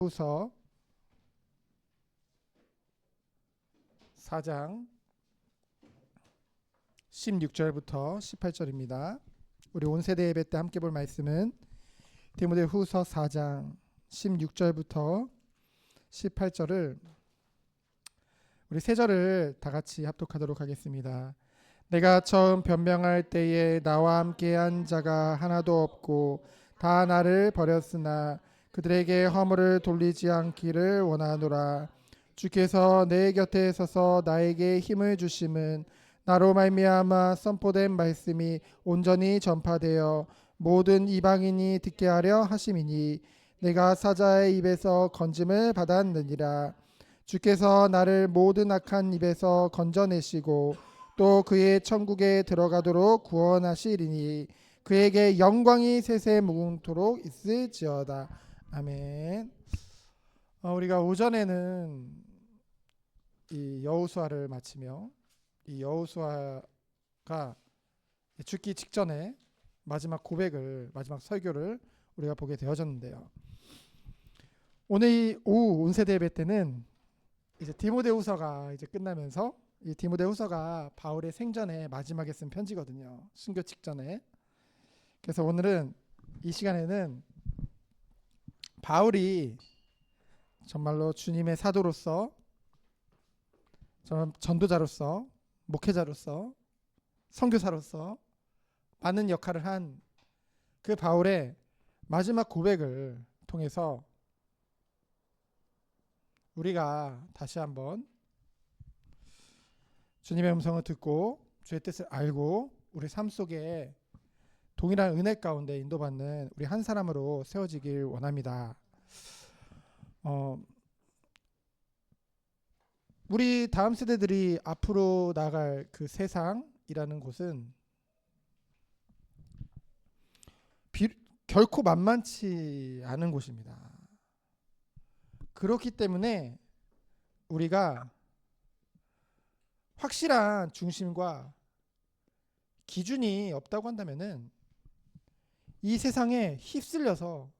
후서 4장 16절부터 18절입니다. 우리 온 세대 예배 때 함께 볼 말씀은 디모데후서 4장 16절부터 18절을 우리 세 절을 다 같이 합독하도록 하겠습니다. 내가 처음 변명할 때에 나와 함께한 자가 하나도 없고 다 나를 버렸으나 그들에게 허물을 돌리지 않기를 원하노라. 주께서 내 곁에 서서 나에게 힘을 주심은 나로 말미암아 선포된 말씀이 온전히 전파되어 모든 이방인이 듣게 하려 하심이니 내가 사자의 입에서 건짐을 받았느니라. 주께서 나를 모든 악한 입에서 건져내시고 또 그의 천국에 들어가도록 구원하시리니 그에게 영광이 세세 무궁토록 있을지어다. 아멘. 우리가 오전에는 이 여호수아를 마치며 이 여호수아가 죽기 직전에 마지막 고백을, 마지막 설교를 우리가 보게 되어졌는데요. 오늘 오후 온세대 예배 때는 이제 디모데후서가 이제 끝나면서 이 디모데후서가 바울의 생전에 마지막에 쓴 편지거든요. 순교 직전에. 그래서 오늘은 이 시간에는 바울이 정말로 주님의 사도로서, 전도자로서, 목회자로서, 선교사로서 많은 역할을 한 그 바울의 마지막 고백을 통해서 우리가 다시 한번 주님의 음성을 듣고 주의 뜻을 알고 우리 삶 속에 동일한 은혜 가운데 인도받는 우리 한 사람으로 세워지길 원합니다. 우리 다음 세대들이 앞으로 나갈 그 세상이라는 곳은 결코 만만치 않은 곳입니다. 그렇기 때문에 우리가 확실한 중심과 기준이 없다고 한다면은 이 세상에 휩쓸려서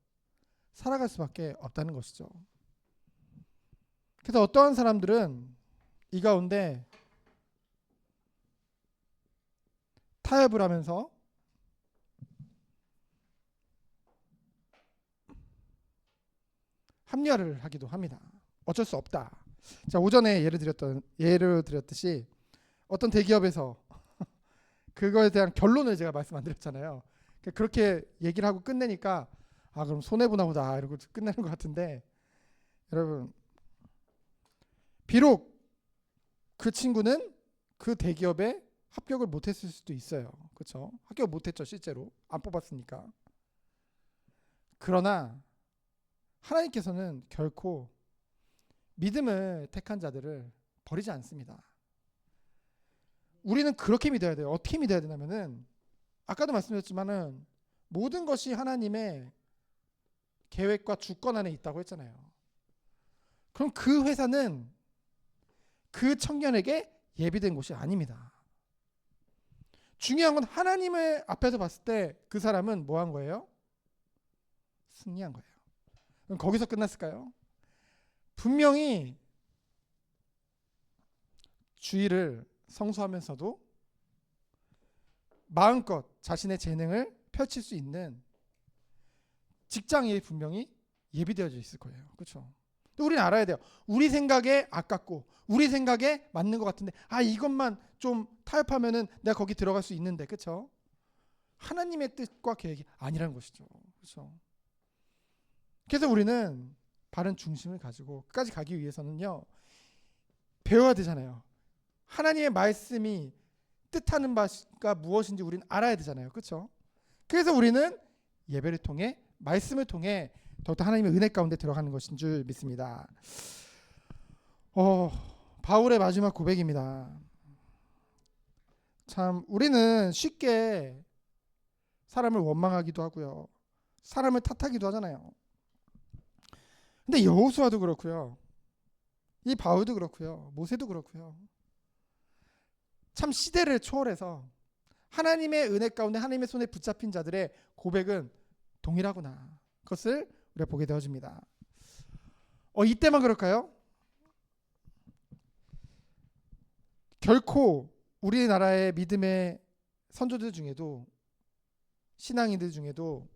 살아갈 수밖에 없다는 것이죠. 그래서 어떠한 사람들은 이 가운데 타협을 하면서 합리화를 하기도 합니다. 어쩔 수 없다. 자, 오전에 예를 드렸듯이 어떤 대기업에서 그거에 대한 결론을 제가 말씀 안 드렸잖아요. 그렇게 얘기를 하고 끝내니까 그럼 손해보나 보다 이러고 끝내는 것 같은데, 여러분, 비록 그 친구는 그 대기업에 합격을 못했을 수도 있어요. 그렇죠? 합격 못했죠. 실제로 안 뽑았으니까. 그러나 하나님께서는 결코 믿음을 택한 자들을 버리지 않습니다. 우리는 그렇게 믿어야 돼요. 어떻게 믿어야 되냐면은 아까도 말씀드렸지만은 모든 것이 하나님의 계획과 주권 안에 있다고 했잖아요. 그럼 그 회사는 그 청년에게 예비된 곳이 아닙니다. 중요한 건 하나님의 앞에서 봤을 때 그 사람은 뭐 한 거예요? 승리한 거예요. 그럼 거기서 끝났을까요? 분명히 주의를 성수하면서도 마음껏 자신의 재능을 펼칠 수 있는 직장이 분명히 예비되어져 있을 거예요. 그렇죠? 또 우리는 알아야 돼요. 우리 생각에 아깝고 우리 생각에 맞는 것 같은데 이것만 좀 타협하면은 내가 거기 들어갈 수 있는데, 그렇죠? 하나님의 뜻과 계획이 아니라는 것이죠. 그렇죠? 그래서 우리는 바른 중심을 가지고 끝까지 가기 위해서는요, 배워야 되잖아요. 하나님의 말씀이 뜻하는 바가 무엇인지 우리는 알아야 되잖아요. 그렇죠? 그래서 우리는 예배를 통해, 말씀을 통해 더욱더 하나님의 은혜 가운데 들어가는 것인 줄 믿습니다. 바울의 마지막 고백입니다. 참 우리는 쉽게 사람을 원망하기도 하고요, 사람을 탓하기도 하잖아요. 근데 여호수아도 그렇고요, 이 바울도 그렇고요, 모세도 그렇고요, 참 시대를 초월해서 하나님의 은혜 가운데 하나님의 손에 붙잡힌 자들의 고백은 동일하구나, 그것을 우리가 보게 되어집니다. 이때만 그럴까요? 결코 우리나라의 믿음의 선조들 중에도, 신앙인들 중에도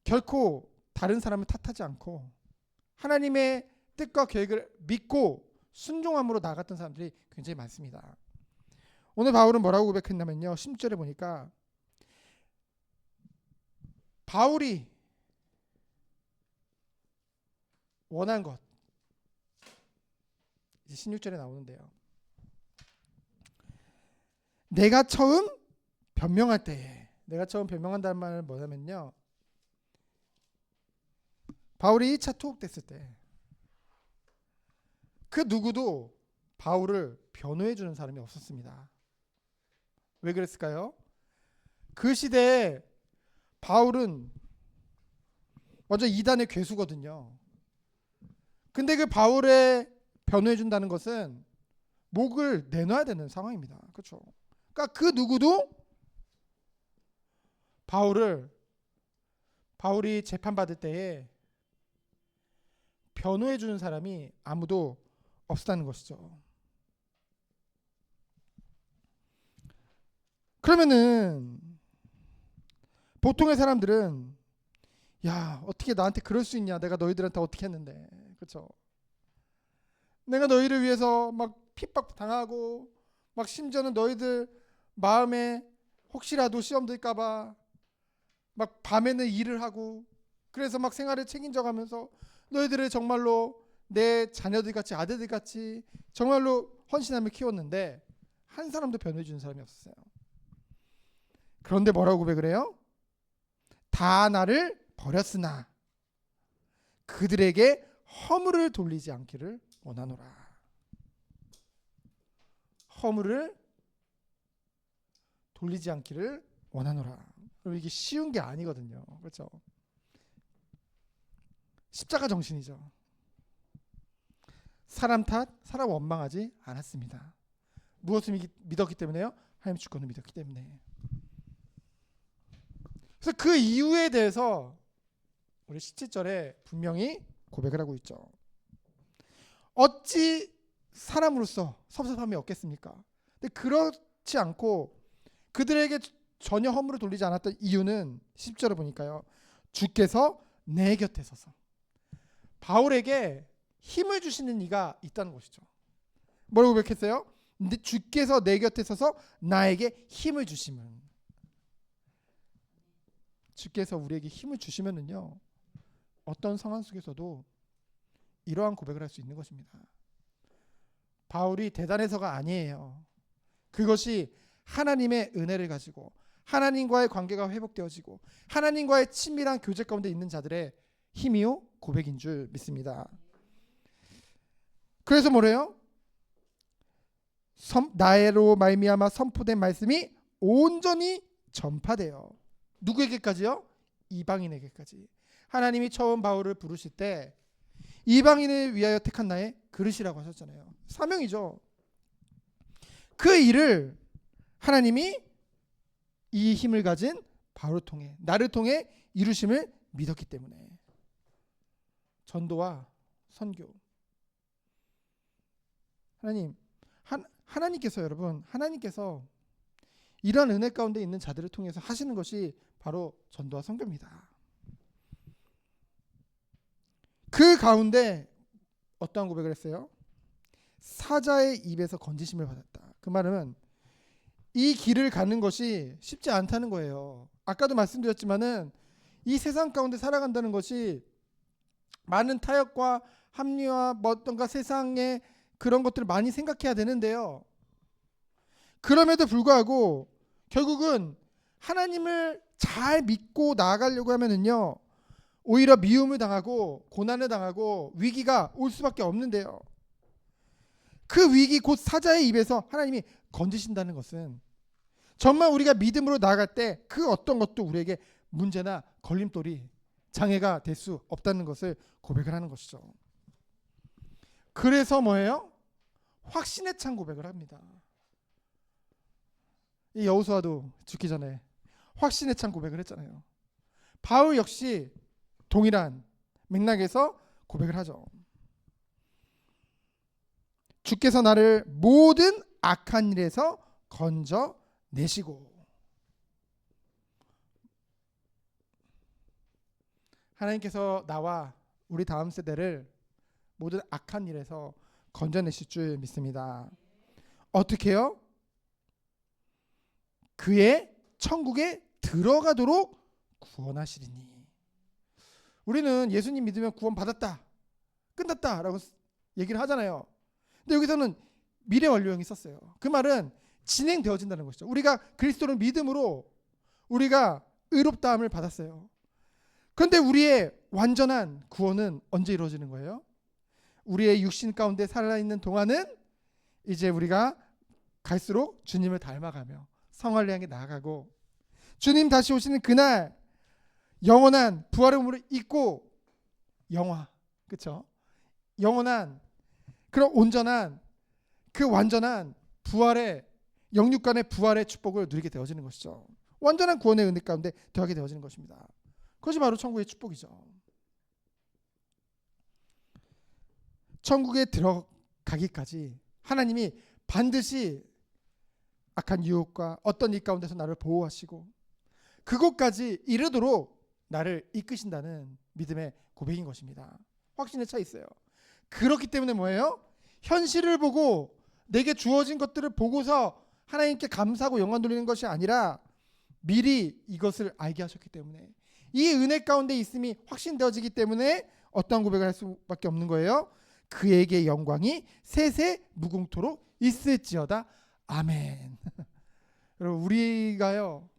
결코 다른 사람을 탓하지 않고 하나님의 뜻과 계획을 믿고 순종함으로 나아갔던 사람들이 굉장히 많습니다. 오늘 바울은 뭐라고 고백했냐면요, 10절에 보니까 바울이 원한 것, 이제 16절에 나오는데요, 내가 처음 변명할 때에, 내가 처음 변명한다는 말은 뭐냐면요, 바울이 1차 투옥됐을 때 그 누구도 바울을 변호해 주는 사람이 없었습니다. 왜 그랬을까요? 그 시대에 바울은 먼저 이단의 괴수거든요. 근데 그 바울의 변호해 준다는 것은 목을 내놔야 되는 상황입니다. 그렇죠? 그러니까 그 누구도 바울이 재판받을 때에 변호해 주는 사람이 아무도 없었다는 것이죠. 그러면은 보통의 사람들은, 야, 어떻게 나한테 그럴 수 있냐, 내가 너희들한테 어떻게 했는데, 그렇죠? 내가 너희를 위해서 막 핍박 당하고, 막 심지어는 너희들 마음에 혹시라도 시험 들까봐 막 밤에는 일을 하고, 그래서 막 생활을 책임져 가면서 너희들을 정말로 내 자녀들 같이, 아들들 같이 정말로 헌신하며 키웠는데 한 사람도 변호해 주는 사람이 없었어요. 그런데 뭐라고 고백을 해요? 다 나를 버렸으나 그들에게 허물을 돌리지 않기를 원하노라. 허물을 돌리지 않기를 원하노라. 이게 쉬운 게 아니거든요. 그렇죠? 십자가 정신이죠. 사람 탓, 사람 원망하지 않았습니다. 무엇을 믿었기 때문에요? 하나님 주권을 믿었기 때문에. 그래서 그 이유에 대해서 우리 17절에 분명히 고백을 하고 있죠. 어찌 사람으로서 섭섭함이 없겠습니까? 근데 그렇지 않고 그들에게 전혀 허물을 돌리지 않았던 이유는 10절을 보니까요, 주께서 내 곁에 서서 바울에게 힘을 주시는 이가 있다는 것이죠. 뭐라고 고백했어요? 주께서 내 곁에 서서 나에게 힘을 주시면, 주께서 우리에게 힘을 주시면은요, 어떤 상황 속에서도 이러한 고백을 할 수 있는 것입니다. 바울이 대단해서가 아니에요. 그것이 하나님의 은혜를 가지고 하나님과의 관계가 회복되어지고 하나님과의 친밀한 교제 가운데 있는 자들의 힘이요 고백인 줄 믿습니다. 그래서 뭐래요? 나로 말미암아 선포된 말씀이 온전히 전파돼요. 누구에게까지요? 이방인에게까지. 하나님이 처음 바울을 부르실 때 이방인을 위하여 택한 나의 그릇이라고 하셨잖아요. 사명이죠. 그 일을 하나님이 이 힘을 가진 바울을 통해, 나를 통해 이루심을 믿었기 때문에 전도와 선교, 하나님께서 여러분, 하나님께서 이런 은혜 가운데 있는 자들을 통해서 하시는 것이 바로 전도와 선교입니다. 그 가운데 어떠한 고백을 했어요? 사자의 입에서 건지심을 받았다. 그 말은 이 길을 가는 것이 쉽지 않다는 거예요. 아까도 말씀드렸지만은 이 세상 가운데 살아간다는 것이 많은 타협과 합리화, 어떤가 세상의 그런 것들을 많이 생각해야 되는데요. 그럼에도 불구하고 결국은 하나님을 잘 믿고 나아가려고 하면은요, 오히려 미움을 당하고 고난을 당하고 위기가 올 수밖에 없는데요. 그 위기, 곧 사자의 입에서 하나님이 건지신다는 것은 정말 우리가 믿음으로 나아갈 때 그 어떤 것도 우리에게 문제나 걸림돌이, 장애가 될 수 없다는 것을 고백을 하는 것이죠. 그래서 뭐예요? 확신에 찬 고백을 합니다. 이 여호수아도 죽기 전에 확신에 찬 고백을 했잖아요. 바울 역시 동일한 맥락에서 고백을 하죠. 주께서 나를 모든 악한 일에서 건져내시고. 하나님께서 나와 우리 다음 세대를 모든 악한 일에서 건져내실 줄 믿습니다. 어떻게요? 그의 천국에 들어가도록 구원하시리니. 우리는 예수님 믿으면 구원 받았다, 끝났다 라고 얘기를 하잖아요. 근데 여기서는 미래 완료형이 썼어요. 그 말은 진행되어진다는 것이죠. 우리가 그리스도를 믿음으로 우리가 의롭다함을 받았어요. 그런데 우리의 완전한 구원은 언제 이루어지는 거예요? 우리의 육신 가운데 살아있는 동안은 이제 우리가 갈수록 주님을 닮아가며 성화를 향해 나아가고, 주님 다시 오시는 그날 영원한 부활의 몸을 입고 영화, 그렇죠? 영원한 그런 온전한 그 완전한 부활의 영육간의 부활의 축복을 누리게 되어지는 것이죠. 완전한 구원의 은혜 가운데 더하게 되어지는 것입니다. 그것이 바로 천국의 축복이죠. 천국에 들어가기까지 하나님이 반드시 악한 유혹과 어떤 일 가운데서 나를 보호하시고 그곳까지 이르도록 나를 이끄신다는 믿음의 고백인 것입니다. 확신에 차 있어요. 그렇기 때문에 뭐예요? 현실을 보고 내게 주어진 것들을 보고서 하나님께 감사하고 영광 돌리는 것이 아니라 미리 이것을 알게 하셨기 때문에, 이 은혜 가운데 있음이 확신되어지기 때문에 어떠한 고백을 할 수밖에 없는 거예요. 그에게 영광이 세세 무궁토록 있을지어다. 아멘. 여러분, 우리가요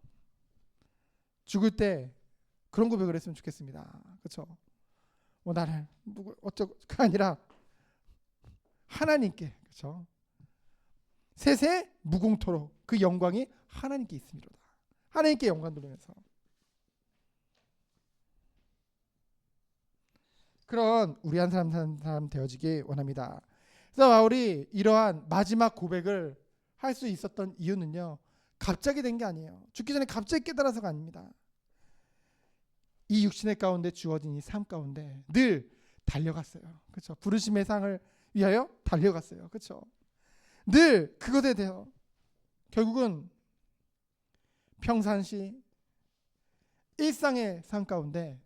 죽을 때 그런 고백을 했으면 좋겠습니다. 그렇죠? 뭐 나를 누구 어쩌고가 아니라 하나님께, 그렇죠? 세세 무궁토록 그 영광이 하나님께 있음이로다. 하나님께 영광 돌리면서 그런 우리 한 사람 되어지기 원합니다. 그래서 바울이 이러한 마지막 고백을 할 수 있었던 이유는요, 갑자기 된 게 아니에요. 죽기 전에 갑자기 깨달아서가 아닙니다. 이 육신의 가운데 주어진 이 삶 가운데 늘 달려갔어요. 그렇죠? 부르심의 상을 위하여 달려갔어요. 그렇죠? 늘 그것에 대해서 결국은 평상시 일상의 삶 가운데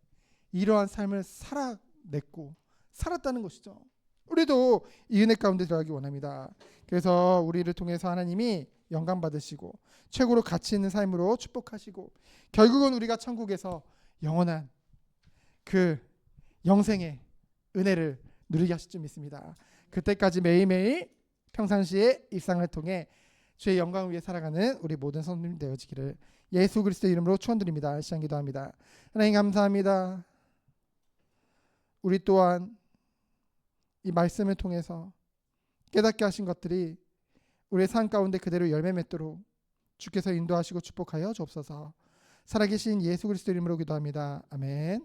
이러한 삶을 살아냈고 살았다는 것이죠. 우리도 이 은혜 가운데 들어가기 원합니다. 그래서 우리를 통해서 하나님이 영광 받으시고 최고로 가치 있는 삶으로 축복하시고 결국은 우리가 천국에서 영원한 그 영생의 은혜를 누리게 하실 줄 믿습니다. 그때까지 매일매일 평상시의 일상을 통해 주의 영광을 위해 살아가는 우리 모든 성도님 되어지기를 예수 그리스도의 이름으로 축원드립니다. 시간 기도합니다. 하나님 감사합니다. 우리 또한 이 말씀을 통해서 깨닫게 하신 것들이 우리의 삶 가운데 그대로 열매 맺도록 주께서 인도하시고 축복하여 주옵소서. 살아계신 예수 그리스도 이름으로 기도합니다. 아멘.